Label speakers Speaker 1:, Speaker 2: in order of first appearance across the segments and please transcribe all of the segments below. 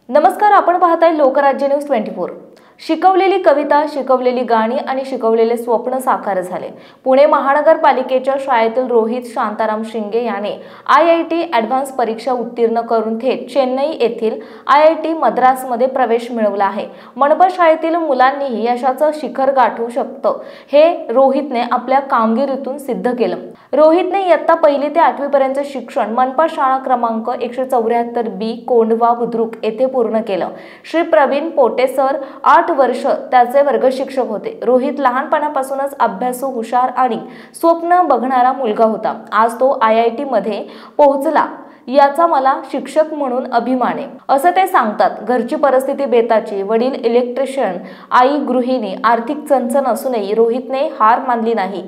Speaker 1: नमस्कार, आपण पाहताय लोकराज्य न्यूज 24। शिकवलेली कविता, शिकवलेली गाणी आणि शिकवलेले स्वप्न साकार झाले। पुणे महानगरपालिकेच्या शाळेतील रोहित शांताराम शिंगे याने IIT ॲडव्हान्स परीक्षा उत्तीर्ण करून थेट चेन्नई येथील IIT मद्रासमध्ये प्रवेश मिळवला आहे। मनपा शाळेतील मुलांनीही यशाचं शिखर गाठू शकतं हे रोहितने आपल्या कामगिरीतून सिद्ध केलं। रोहितने इयत्ता 1ली ते 8वी पर्यंतचे शिक्षण मनपा शाळा क्रमांक 174B कोंढवा बुद्रुक येथे पूर्ण केलं। श्री प्रवीण पोटे सर 8 वर्ष त्याचे वर्ग शिक्षक होते। रोहित लहानपणापासूनच अभ्यासू, हुशार आणि स्वप्न बघणारा मुलगा होता। आज तो IIT मध्ये पोहोचला याचा मला शिक्षक म्हणून अभिमान आहे असं ते सांगतात। घरची परिस्थिती बेताची, वडील इलेक्ट्रिशियन, आई गृहिणी, आर्थिक चणचण असूनही रोहितने हार मानली नाही।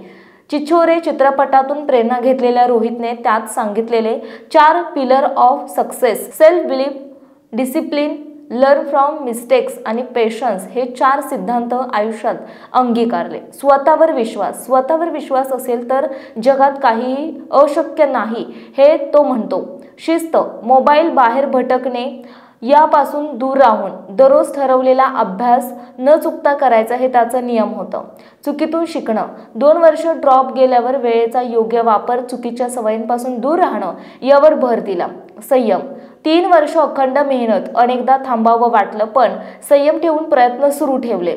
Speaker 1: चिछोरे चित्रपटातून प्रेरणा घेतलेल्या रोहितने त्यात सांगितलेले 4 pillar of success, self belief, discipline, learn from mistakes आणि पेशन्स हे 4 सिद्धांत आयुष्यात अंगीकारले। स्वतःवर विश्वास असेल तर जगात काहीही अशक्य नाही हे तो म्हणतो। शिस्त, मोबाईल बाहेर भटकणे यापासून दूर राहून दररोज ठरवलेला अभ्यास न चुकता करायचा हे त्याचा नियम होता। चुकीतून शिकणं, 2 वर्ष ड्रॉप गेल्यावर वेळेचा योग्य वापर, चुकीच्या सवयींपासून दूर राहणं यावर भर दिला। संयम, 3 वर्ष अखंड मेहनत, अनेकदा थांबावं वाटलं पण संयम ठेवून प्रयत्न सुरू ठेवले।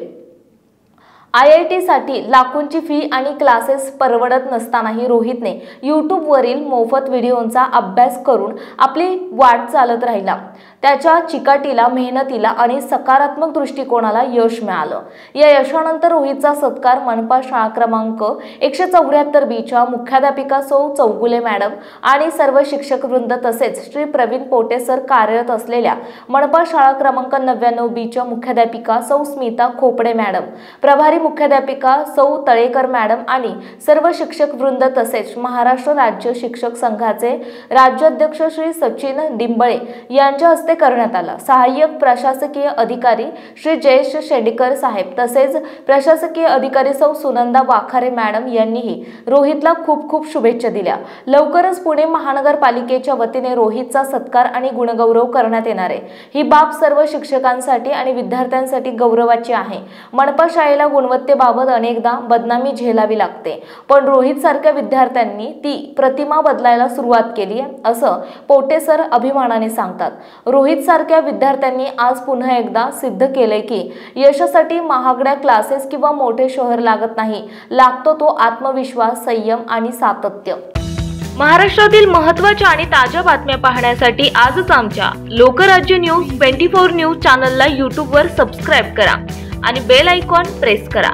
Speaker 1: IIT साठी लाखोंची फी आणि क्लासेस परवडत नसतानाही रोहितने YouTube वरील मोफत व्हिडिओंचा अभ्यास करून आपली वाट चालत राहिला। त्याच्या चिकाटीला, मेहनतीला आणि सकारात्मक दृष्टिकोनाला यश मिळालं। या यशानंतर रोहितचा सत्कार मनपा शाळा क्रमांक 174B च्या मुख्याध्यापिका सौ चौगुले मॅडम आणि सर्व शिक्षक वृंद तसेच श्री प्रवीण पोटे सर कार्यरत असलेल्या मनपा शाळा क्रमांक 99B च्या मुख्याध्यापिका सौ स्मिता खोपडे मॅडम, प्रभारी मुख्याध्यापिका सौ तळेकर मॅडम आणि सर्व शिक्षक वृंद तसेच महाराष्ट्र राज्य शिक्षक संघाचे राज्याध्यक्ष श्री सचिन डिंबळे यांच्या हस्ते करण्यात आला। सहाय्यक प्रशासकीय अधिकारी श्री जयेश शेडीकर साहेब तसेच प्रशासकीय अधिकारी सौ सुनंदा वाखारे मॅडम यांनीही रोहितला खूप खूप शुभेच्छा दिल्या। लवकरच पुणे महानगरपालिकेच्या वतीने रोहितचा सत्कार आणि गुणगौरव करण्यात येणार आहे। ही बाब सर्व शिक्षकांसाठी आणि विद्यार्थ्यांसाठी गौरवाची आहे। मनपा शाळेला गुणवत्तेबाबत अनेकदा बदनामी झेलावी लागते, पण रोहित सारख्या विद्यार्थ्यांनी ती प्रतिमा बदलायला सुरुवात केली आहे असं पोटे सर अभिमानाने सांगतात। रोहित सारख्या विद्यार्थ्यांनी आज पुन्हा एकदा सिद्ध केले की यशासाठी महागड्या क्लासेस किंवा मोठे शहर लागत नाही, लागतो तो आत्मविश्वास, संयम आणि सातत्य। महाराष्ट्रातील महत्त्वाच्या आणि ताज्या बातम्या पाहण्यासाठी आजच आमच्या लोकराज्य न्यूज 24 न्यूज चॅनलला YouTube वर सबस्क्राइब करा आणि बेल आयकॉन प्रेस करा।